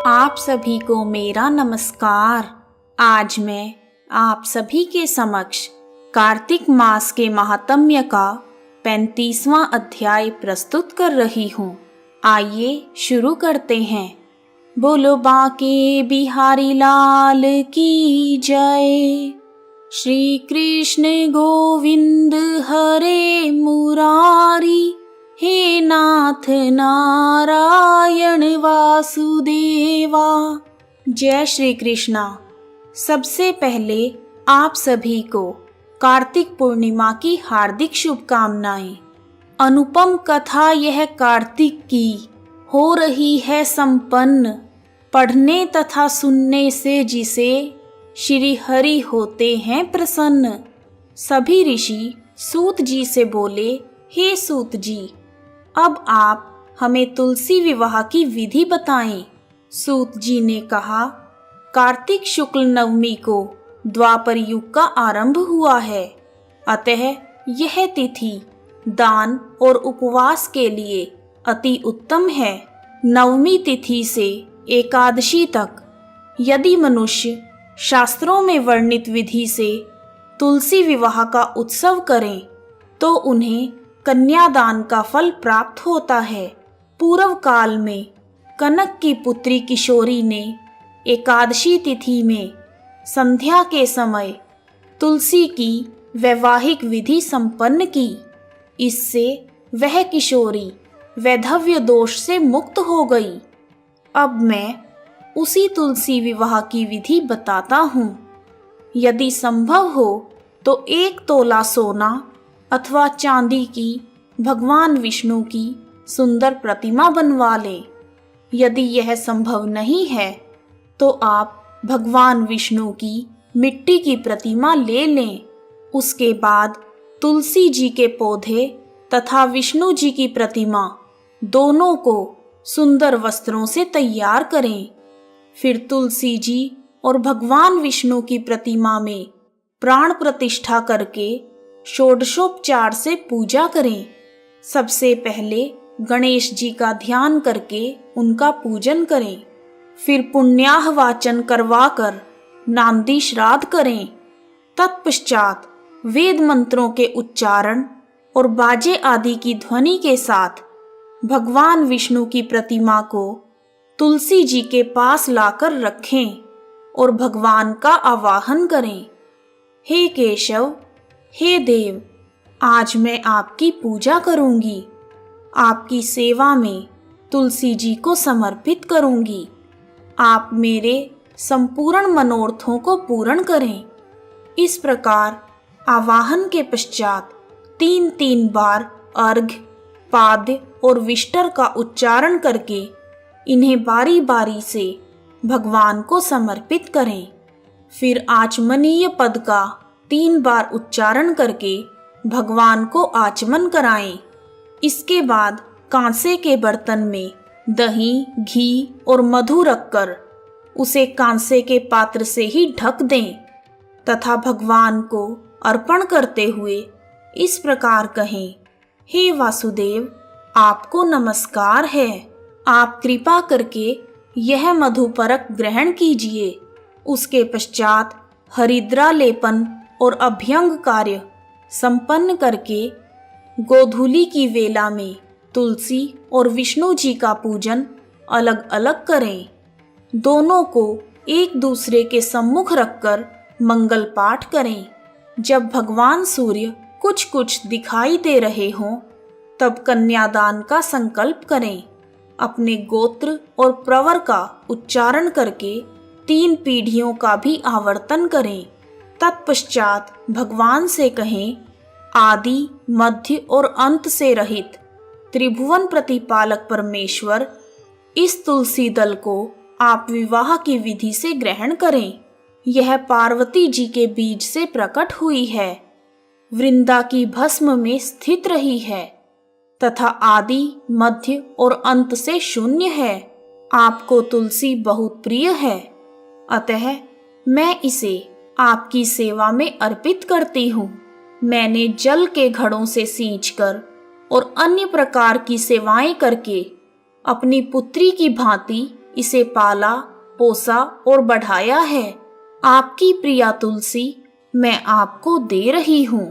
आप सभी को मेरा नमस्कार। आज मैं आप सभी के समक्ष कार्तिक मास के महात्म्य का 35वां अध्याय प्रस्तुत कर रही हूँ। आइए शुरू करते हैं। बोलो बांके बिहारी लाल की जय। श्री कृष्ण गोविंद हरे मुरारी, हे नाथ नारायण वासुदेवा। जय श्री कृष्णा। सबसे पहले आप सभी को कार्तिक पूर्णिमा की हार्दिक शुभकामनाएं। अनुपम कथा यह कार्तिक की हो रही है संपन्न, पढ़ने तथा सुनने से जिसे श्री हरि होते हैं प्रसन्न। सभी ऋषि सूत जी से बोले, हे सूत जी, अब आप हमें तुलसी विवाह की विधि बताएं। सूत जी ने कहा, कार्तिक शुक्ल नवमी को द्वापर युग का आरंभ हुआ है, अतः यह तिथि दान और उपवास के लिए अति उत्तम है। नवमी तिथि से एकादशी तक यदि मनुष्य शास्त्रों में वर्णित विधि से तुलसी विवाह का उत्सव करें तो उन्हें कन्यादान का फल प्राप्त होता है। पूर्व काल में कनक की पुत्री किशोरी ने एकादशी तिथि में संध्या के समय तुलसी की वैवाहिक विधि संपन्न की। इससे वह किशोरी वैधव्य दोष से मुक्त हो गई। अब मैं उसी तुलसी विवाह की विधि बताता हूँ। यदि संभव हो तो 1 तोला सोना अथवा चांदी की भगवान विष्णु की सुंदर प्रतिमा बनवा लें। यदि यह संभव नहीं है तो आप भगवान विष्णु की मिट्टी की प्रतिमा ले लें। उसके बाद तुलसी जी के पौधे तथा विष्णु जी की प्रतिमा दोनों को सुंदर वस्त्रों से तैयार करें। फिर तुलसी जी और भगवान विष्णु की प्रतिमा में प्राण प्रतिष्ठा करके षोडशोपचार से पूजा करें। सबसे पहले गणेश जी का ध्यान करके उनका पूजन करें। फिर पुण्याह वाचन करवाकर नांदी श्राद्ध करें। तत्पश्चात वेद मंत्रों के उच्चारण और बाजे आदि की ध्वनि के साथ भगवान विष्णु की प्रतिमा को तुलसी जी के पास लाकर रखें और भगवान का आवाहन करें। हे केशव, हे देव, आज मैं आपकी पूजा करूंगी। आपकी सेवा में तुलसी जी को समर्पित करूंगी। आप मेरे संपूर्ण मनोरथों को पूर्ण करें। इस प्रकार आवाहन के पश्चात 3 बार अर्घ्य, पाद्य और विष्टर का उच्चारण करके इन्हें बारी बारी से भगवान को समर्पित करें। फिर आचमनीय पद का 3 बार उच्चारण करके भगवान को आचमन कराएं। इसके बाद कांसे के बर्तन में दही, घी और मधु रखकर उसे कांसे के पात्र से ही ढक दें तथा भगवान को अर्पण करते हुए इस प्रकार कहें, हे वासुदेव, आपको नमस्कार है। आप कृपा करके यह मधुपरक ग्रहण कीजिए। उसके पश्चात हरिद्रा लेपन और अभ्यंग कार्य संपन्न करके गोधूली की वेला में तुलसी और विष्णु जी का पूजन अलग अलग करें। दोनों को एक दूसरे के सम्मुख रखकर मंगल पाठ करें। जब भगवान सूर्य कुछ कुछ दिखाई दे रहे हों तब कन्यादान का संकल्प करें। अपने गोत्र और प्रवर का उच्चारण करके 3 पीढ़ियों का भी आवर्तन करें। तत्पश्चात भगवान से कहें, आदि, मध्य और अंत से रहित त्रिभुवन प्रतिपालक परमेश्वर, इस तुलसी दल को आप विवाह की विधि से ग्रहण करें। यह पार्वती जी के बीज से प्रकट हुई है, वृंदा की भस्म में स्थित रही है तथा आदि, मध्य और अंत से शून्य है। आपको तुलसी बहुत प्रिय है, अतः मैं इसे आपकी सेवा में अर्पित करती हूँ। मैंने जल के घड़ों से सींचकर और अन्य प्रकार की सेवाएं करके अपनी पुत्री की भांति इसे पाला, पोसा और बढ़ाया है। आपकी प्रिया तुलसी मैं आपको दे रही हूँ।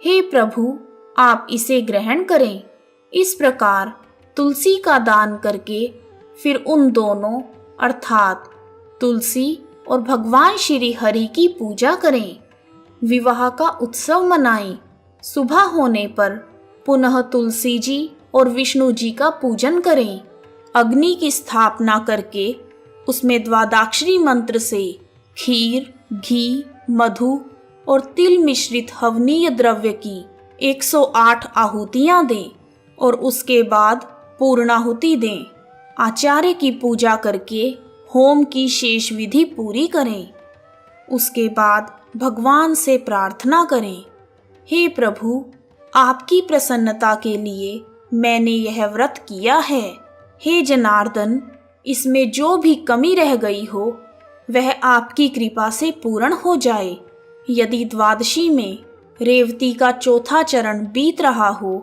हे प्रभु, आप इसे ग्रहण करें। इस प्रकार तुलसी का दान करके फिर उन दोनों अर्थात तुलसी और भगवान श्री हरि की पूजा करें। विवाह का उत्सव मनाएं। सुबह होने पर पुनः तुलसी जी और विष्णु जी का पूजन करें। अग्नि की स्थापना करके उसमें द्वादशाक्षरी मंत्र से खीर, घी, मधु और तिल मिश्रित हवनीय द्रव्य की 108 आहुतियां दें और उसके बाद पूर्णाहुति दें। आचार्य की पूजा करके होम की शेष विधि पूरी करें। उसके बाद भगवान से प्रार्थना करें, हे प्रभु, आपकी प्रसन्नता के लिए मैंने यह व्रत किया है। हे जनार्दन, इसमें जो भी कमी रह गई हो वह आपकी कृपा से पूर्ण हो जाए। यदि द्वादशी में रेवती का चौथा चरण बीत रहा हो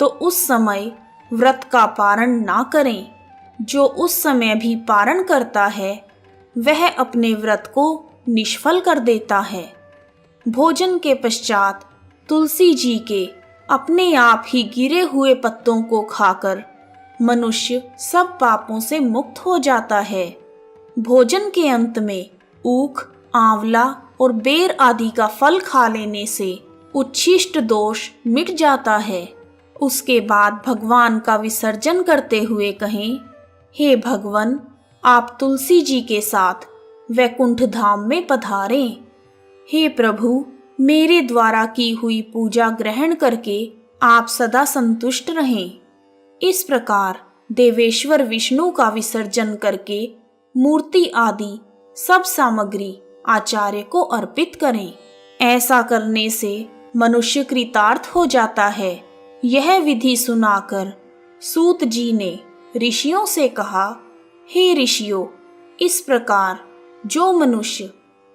तो उस समय व्रत का पारण ना करें। जो उस समय भी पारण करता है वह अपने व्रत को निष्फल कर देता है। भोजन के पश्चात तुलसी जी के अपने आप ही गिरे हुए पत्तों को खाकर मनुष्य सब पापों से मुक्त हो जाता है। भोजन के अंत में ऊख, आंवला और बेर आदि का फल खा लेने से उच्छिष्ट दोष मिट जाता है। उसके बाद भगवान का विसर्जन करते हुए कहें, हे भगवान, आप तुलसी जी के साथ वैकुंठ धाम में पधारें। हे प्रभु, मेरे द्वारा की हुई पूजा ग्रहण करके आप सदा संतुष्ट रहें। इस प्रकार देवेश्वर विष्णु का विसर्जन करके मूर्ति आदि सब सामग्री आचार्य को अर्पित करें। ऐसा करने से मनुष्य कृतार्थ हो जाता है। यह विधि सुनाकर सूत जी ने ऋषियों से कहा, हे ऋषियों, इस प्रकार जो मनुष्य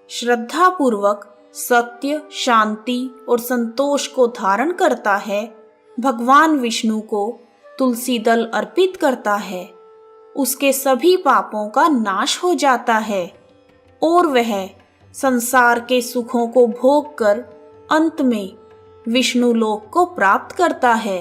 श्रद्धा पूर्वक सत्य, शांति और संतोष को धारण करता है, भगवान विष्णु को तुलसी दल अर्पित करता है, उसके सभी पापों का नाश हो जाता है और वह संसार के सुखों को भोग कर अंत में विष्णु लोक को प्राप्त करता है।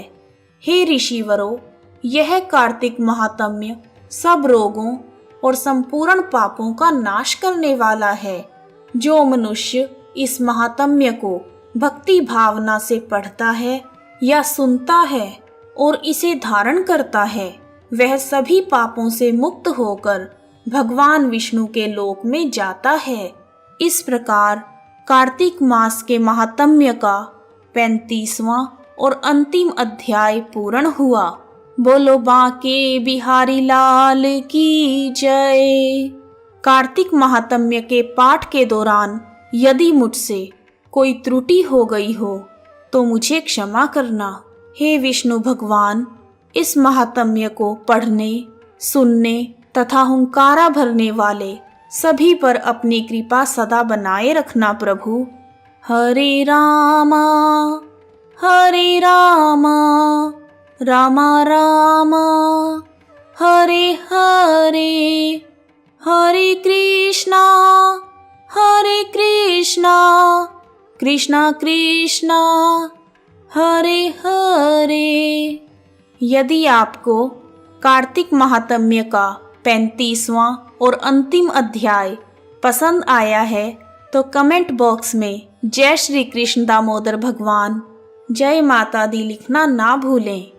हे ऋषिवरों, यह कार्तिक महात्म्य सब रोगों और संपूर्ण पापों का नाश करने वाला है। जो मनुष्य इस महात्म्य को भक्ति भावना से पढ़ता है या सुनता है और इसे धारण करता है, वह सभी पापों से मुक्त होकर भगवान विष्णु के लोक में जाता है। इस प्रकार कार्तिक मास के महात्म्य का 35वां और अंतिम अध्याय पूर्ण हुआ। बोलो बांके बिहारी लाल की जय। कार्तिक महात्म्य के पाठ के दौरान यदि मुझसे कोई त्रुटि हो गई हो तो मुझे क्षमा करना। हे विष्णु भगवान, इस महात्म्य को पढ़ने, सुनने तथा हुंकारा भरने वाले सभी पर अपनी कृपा सदा बनाए रखना प्रभु। हरे रामा रामा रामा हरे हरे, हरे कृष्णा कृष्णा कृष्णा हरे हरे। यदि आपको कार्तिक महात्म्य का 35वां और अंतिम अध्याय पसंद आया है तो कमेंट बॉक्स में जय श्री कृष्ण दामोदर भगवान, जय माता दी लिखना ना भूलें।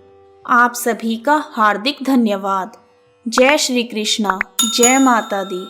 आप सभी का हार्दिक धन्यवाद। जय श्री कृष्णा, जय माता दी।